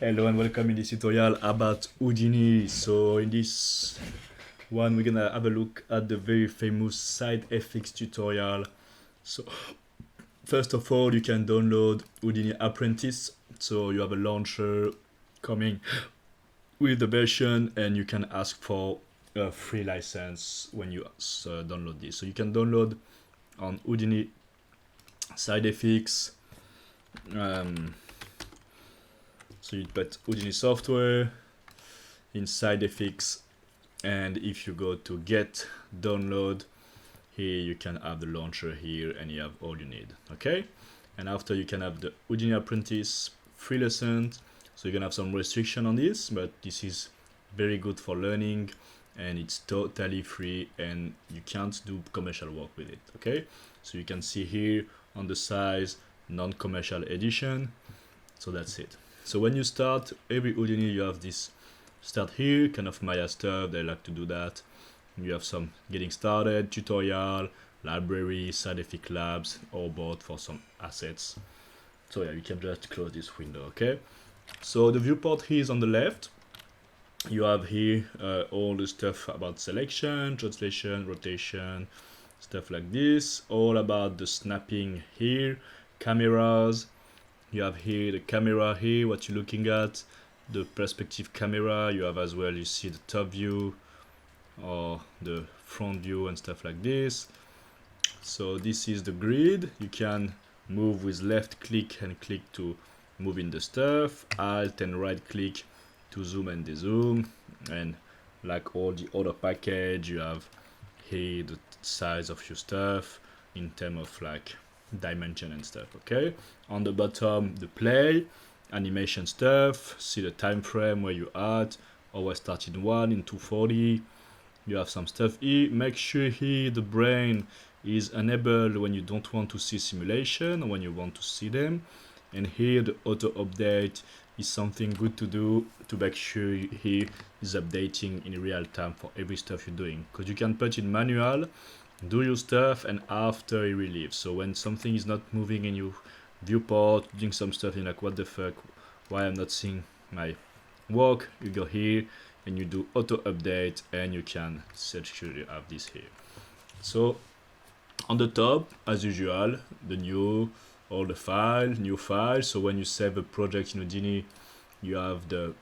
Hello and welcome in this tutorial about Houdini. So in this one we're gonna have a look at the very famous side effects tutorial. So first of all you can download Houdini Apprentice. So you have a launcher coming with the version and you can ask for a free license when you download this. So you can download on Houdini side effects. So you put Houdini software in side effects, and if you go to get download, here you can have the launcher here and you have all you need. Okay, and after you can have the Houdini Apprentice free lesson. So you're gonna have some restriction on this, but this is very good for learning and it's totally free and you can't do commercial work with it. Okay, so you can see here on the size non-commercial edition. So that's it. So when you start every Houdini, you have this start here, kind of Maya stuff. They like to do that. You have some getting started, tutorial, library, side effect labs, or both for some assets. So yeah, you can just close this window. Okay. So the viewport here is on the left. You have here all the stuff about selection, translation, rotation, stuff like this. All about the snapping here, cameras. You have here the camera here, what you're looking at, the perspective camera. You have as well, you see the top view or the front view and stuff like this. So this is the grid. You can move with left click and click to move in the stuff, alt and right click to zoom and dezoom, and like all the other package, you have here the size of your stuff in terms of like dimension and stuff. Okay, on the bottom the play animation stuff, see the time frame where you at, always start in 1 in 240. You have some stuff here. Make sure here the brain is enabled when you don't want to see simulation or when you want to see them, and here the auto update is something good to do to make sure here is updating in real time for every stuff you're doing, because you can put in manual, do your stuff, and after it relieves. So when something is not moving in your viewport, doing some stuff, you're like, what the fuck, why I'm not seeing my work, you go here and you do auto update and you can search sure you have this here. So on the top, as usual, the new, all the file, new file. So when you save a project in Houdini, you have the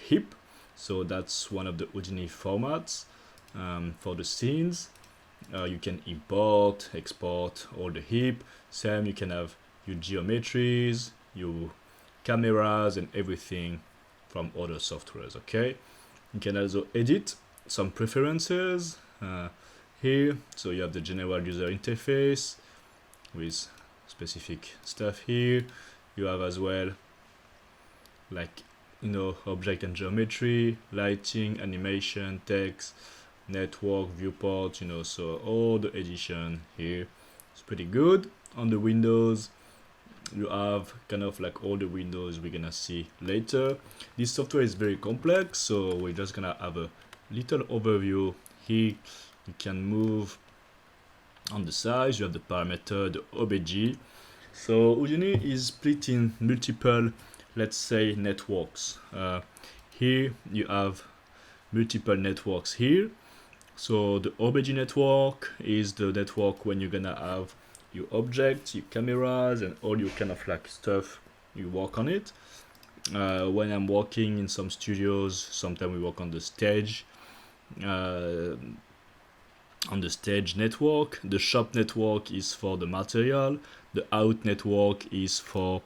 .hip. So that's one of the Houdini formats for the scenes. You can import, export all the heap. Same, you can have your geometries, your cameras, and everything from other softwares. Okay, you can also edit some preferences here. So you have the general user interface with specific stuff here. You have as well like, you know, object and geometry, lighting, animation, text, network, viewport, you know, so all the edition here is pretty good. On the windows, you have kind of like all the windows we're gonna see later. This software is very complex, so we're just gonna have a little overview here. You can move on the size, you have the parameter, the OBJ. So Houdini is split in multiple, let's say, networks. Here you have multiple networks here. So the OBJ network is the network when you're gonna have your objects, your cameras, and all your kind of like stuff you work on it. When I'm working in some studios, sometimes we work on the stage. On the stage network, the shop network is for the material, the out network is for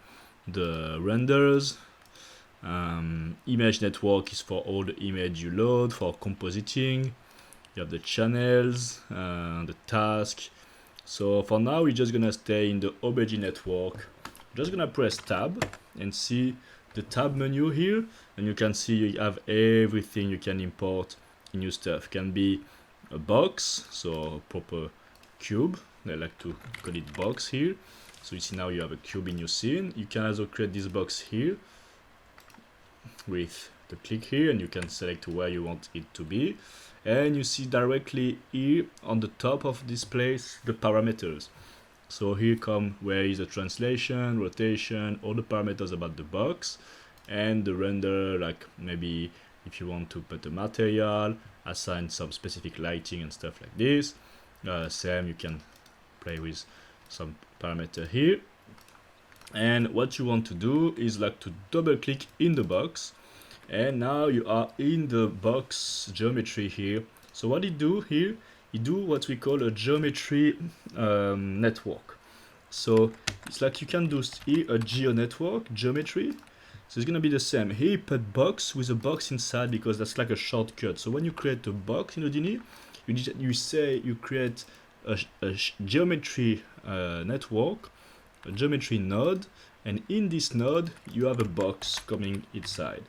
the renders, image network is for all the image you load for compositing. You have the channels, the task. So for now we're just gonna stay in the OBJ network. Just gonna press tab and see the tab menu here, and you can see you have everything you can import in your stuff. Can be a box, so a proper cube, they like to call it box here. So you see now you have a cube in your scene. You can also create this box here with the click here, and you can select where you want it to be, and you see directly here on the top of this place the parameters. So here come where is the translation, rotation, all the parameters about the box, and the render, like maybe if you want to put a material, assign some specific lighting and stuff like this. Same, you can play with some parameter here. And what you want to do is like to double click in the box, and now you are in the box geometry here. So what it do here, it do what we call a geometry network. So it's like you can do here a geo network geometry. So it's gonna be the same. Here you put box with a box inside because that's like a shortcut. So when you create a box in Houdini, you say you create a geometry network, a geometry node, and in this node you have a box coming inside.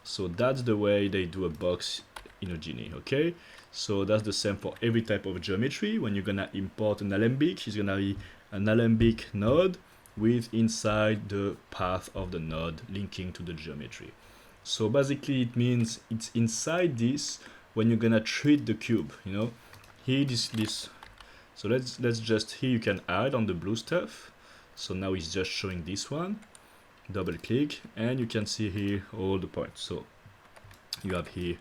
So that's the way they do a box in Houdini, okay? So that's the same for every type of geometry. When you're gonna import an alembic, it's gonna be an alembic node with inside the path of the node linking to the geometry. So basically it means it's inside this when you're gonna treat the cube, you know? Here this. So let's just, here you can add on the blue stuff. So now it's just showing this one. Double click and you can see here all the points. So you have here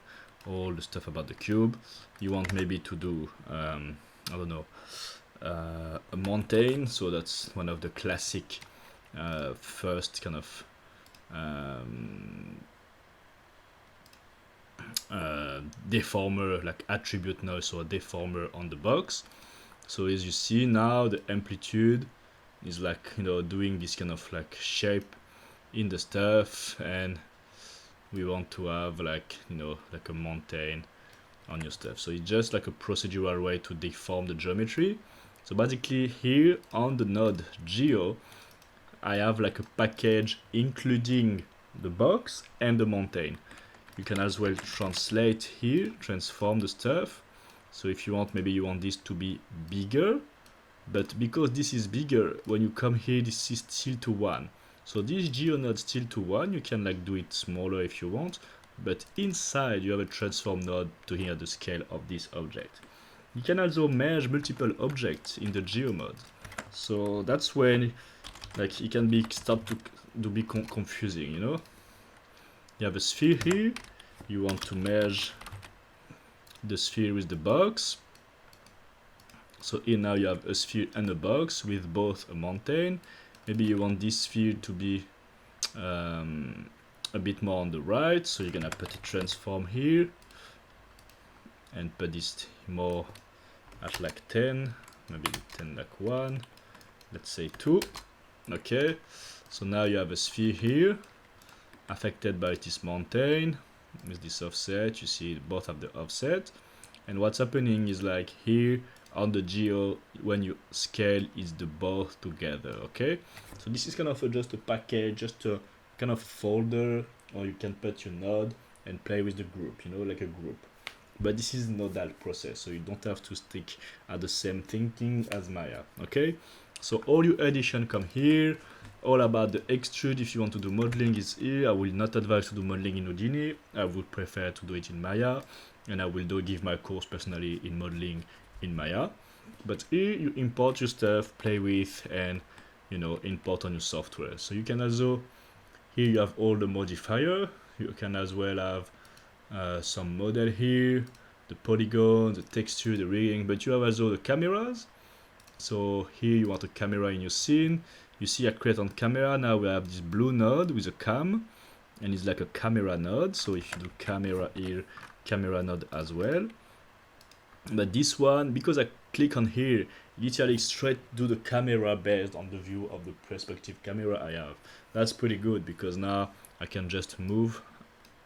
all the stuff about the cube. You want maybe to do I don't know, a mountain, so that's one of the classic first kind of deformer, like attribute noise, so a deformer on the box. So as you see now, the amplitude is like, you know, doing this kind of like shape in the stuff, and we want to have like, you know, like a mountain on your stuff. So it's just like a procedural way to deform the geometry. So basically here on the node geo, I have like a package including the box and the mountain. You can as well translate here, transform the stuff. So if you want, maybe you want this to be bigger, but because this is bigger, when you come here, this is still to 1. So this geo node still to 1, you can like do it smaller if you want, but inside you have a transform node to here the scale of this object. You can also merge multiple objects in the geo mode. So that's when like it can be start to be confusing, you know. You have a sphere here, you want to merge the sphere with the box. So here now you have a sphere and a box with both a mountain. Maybe you want this sphere to be a bit more on the right, so you're gonna put a transform here and put this more at like 10, maybe 10 like 1, let's say 2. Okay, so now you have a sphere here affected by this mountain with this offset. You see both have the offset, and what's happening is like here on the geo, when you scale, is the both together. Okay, so this is kind of just a package, just a kind of folder, or you can put your node and play with the group, you know, like a group. But this is nodal process, so you don't have to stick at the same thinking as Maya. Okay, so all your addition come here. All about the extrude, if you want to do modeling, is here. I will not advise to do modeling in Houdini. I would prefer to do it in Maya, and I will give my course personally in modeling in Maya. But here you import your stuff, play with, and you know, import on your software. So you can also, here you have all the modifier. You can as well have some model here, the polygon, the texture, the rigging, but you have also the cameras. So here you want a camera in your scene. You see I create on camera, now we have this blue node with a cam, and it's like a camera node. So if you do camera here, camera node as well. But this one, because I click on here, literally straight do the camera based on the view of the perspective camera I have. That's pretty good, because now I can just move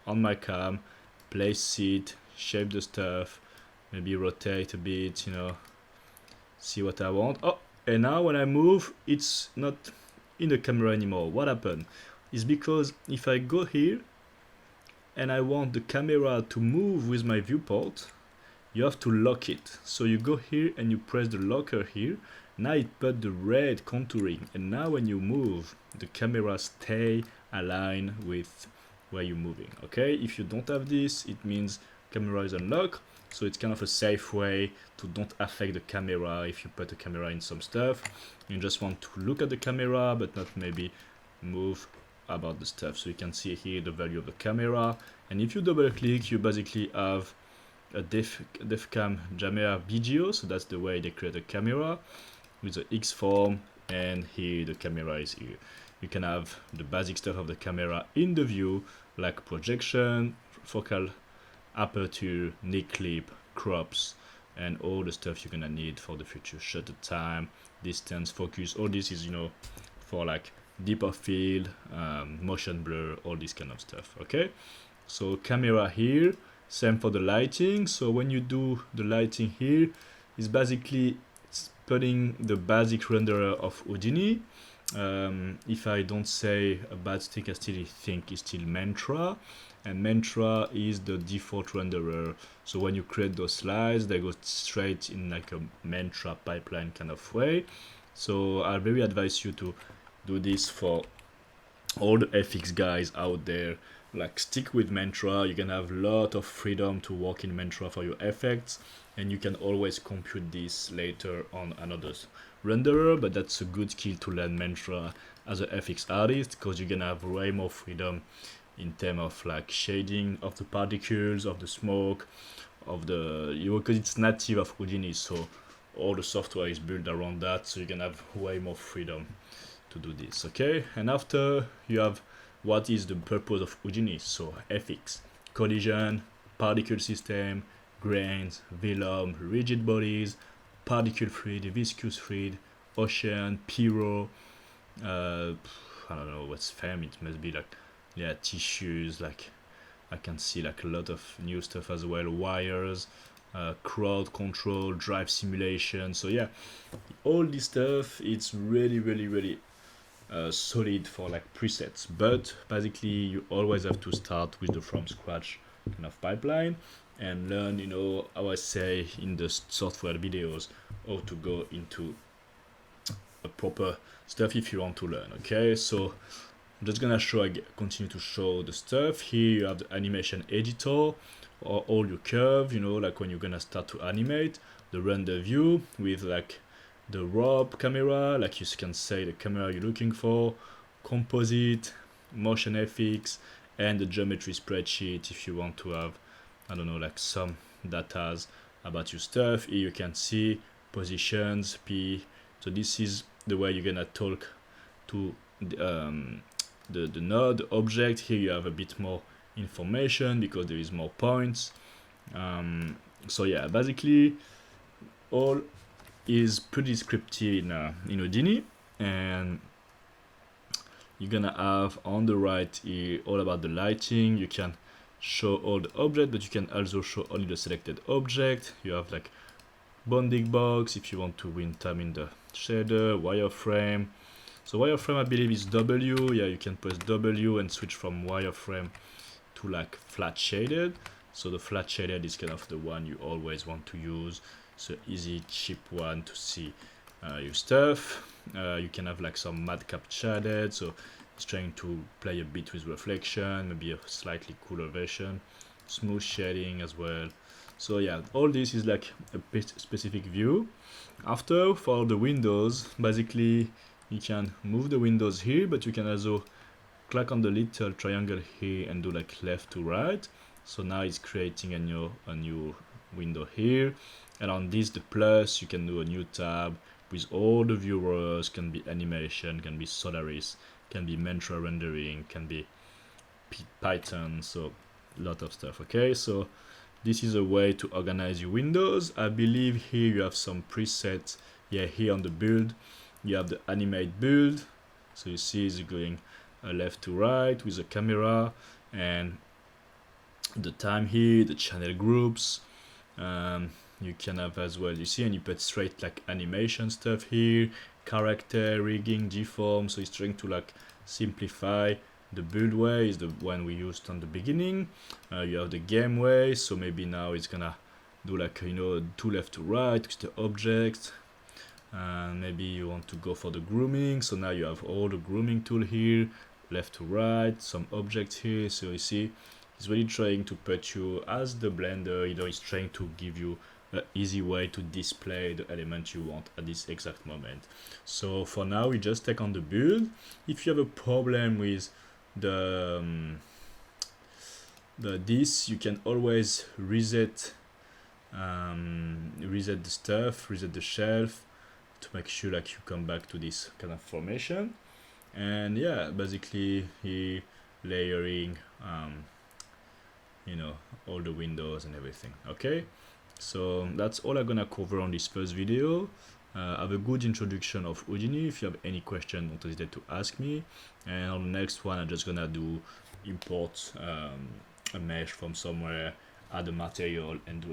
on my cam, place it, shape the stuff, maybe rotate a bit, you know, see what I want. Oh, and now when I move, it's not in the camera anymore. What happened is because if I go here and I want the camera to move with my viewport, you have to lock it. So you go here and you press the locker here. Now it put the red contouring, and now when you move, the camera stay aligned with where you're moving. Okay, if you don't have this, it means camera is unlocked. So it's kind of a safe way to don't affect the camera. If you put a camera in some stuff, you just want to look at the camera but not maybe move about the stuff. So you can see here the value of the camera, and if you double click, you basically have a defcam jammer BGO. So that's the way they create a camera with the X form, and here the camera is here. You can have the basic stuff of the camera in the view, like projection, focal aperture, nick clip, crops, and all the stuff you're gonna need for the future. Shutter time, distance, focus, all this is, you know, for like deep of field, motion blur, all this kind of stuff. Okay, so camera here, same for the lighting. So when you do the lighting here, it's basically putting the basic renderer of Houdini. If I don't say a bad thing, I still think it's still Mantra, and Mantra is the default renderer. So when you create those slides, they go straight in like a Mantra pipeline kind of way. So I very advise you to do this for all the FX guys out there. Like, stick with Mantra. You can have a lot of freedom to work in Mantra for your effects, and you can always compute this later on another renderer. But that's a good skill to learn Mantra as a FX artist, because you can have way more freedom in terms of like shading of the particles, of the smoke, of the, because it's native of Houdini, so all the software is built around that, so you can have way more freedom to do this. Okay, and after you have what is the purpose of Houdini. So FX, collision, particle system, grains, velum, rigid bodies, particle fluid, viscous fluid, ocean, pyro, I don't know what's fam, it must be like, yeah, tissues, like I can see like a lot of new stuff as well, wires, crowd control, drive simulation. So yeah, all this stuff, it's really solid for like presets, but basically you always have to start with the from scratch kind of pipeline and learn, you know, how I say in the software videos, how to go into a proper stuff if you want to learn. Okay, so I'm just gonna continue to show the stuff. Here you have the animation editor, or all your curve, you know, like when you're gonna start to animate, the render view with like the raw camera, like you can say the camera you're looking for, composite, motion FX, and the geometry spreadsheet if you want to have, I don't know, like some datas about your stuff. Here you can see positions, P. So this is the way you're gonna talk to the node object. Here you have a bit more information because there is more points. So yeah, basically all is pretty scripty in Houdini, and you're gonna have on the right here all about the lighting. You can show all the object, but you can also show only the selected object. You have like bounding box if you want to win time in the shader, wireframe. So wireframe, I believe, is W. Yeah, you can press W and switch from wireframe to like flat shaded. So the flat shaded is kind of the one you always want to use. So easy, cheap one to see your stuff. You can have like some madcap shaded, so it's trying to play a bit with reflection, maybe a slightly cooler version. Smooth shading as well. So yeah, all this is like a specific view. After, for the windows, basically you can move the windows here, but you can also click on the little triangle here and do like left to right. So now it's creating a new window here, and on this, the plus, you can do a new tab with all the viewers. Can be animation, can be Solaris, can be Mantra rendering, can be Python, so a lot of stuff. Okay, so this is a way to organize your windows. I believe here you have some presets. Yeah, here on the build you have the animate build, so you see it's going left to right with the camera, and the time here, the channel groups. You can have as well, you see, and you put straight like animation stuff here, character, rigging, deform. So it's trying to like simplify. The build way is the one we used on the beginning. You have the game way, so maybe now it's gonna do like, you know, two left to right with the objects. And maybe you want to go for the grooming, so now you have all the grooming tool here, left to right, some objects here. So you see, it's really trying to put you as the blender, you know, it's trying to give you an easy way to display the element you want at this exact moment. So for now, we just take on the build. If you have a problem with this you can always reset reset the stuff, reset the shelf to make sure like you come back to this kind of formation. And yeah, basically he layering you know, all the windows and everything. Okay, so that's all I'm gonna cover on this first video. Have a good introduction of Houdini. If you have any question, don't hesitate to ask me. And on the next one, I'm just gonna do import a mesh from somewhere, add a material, and do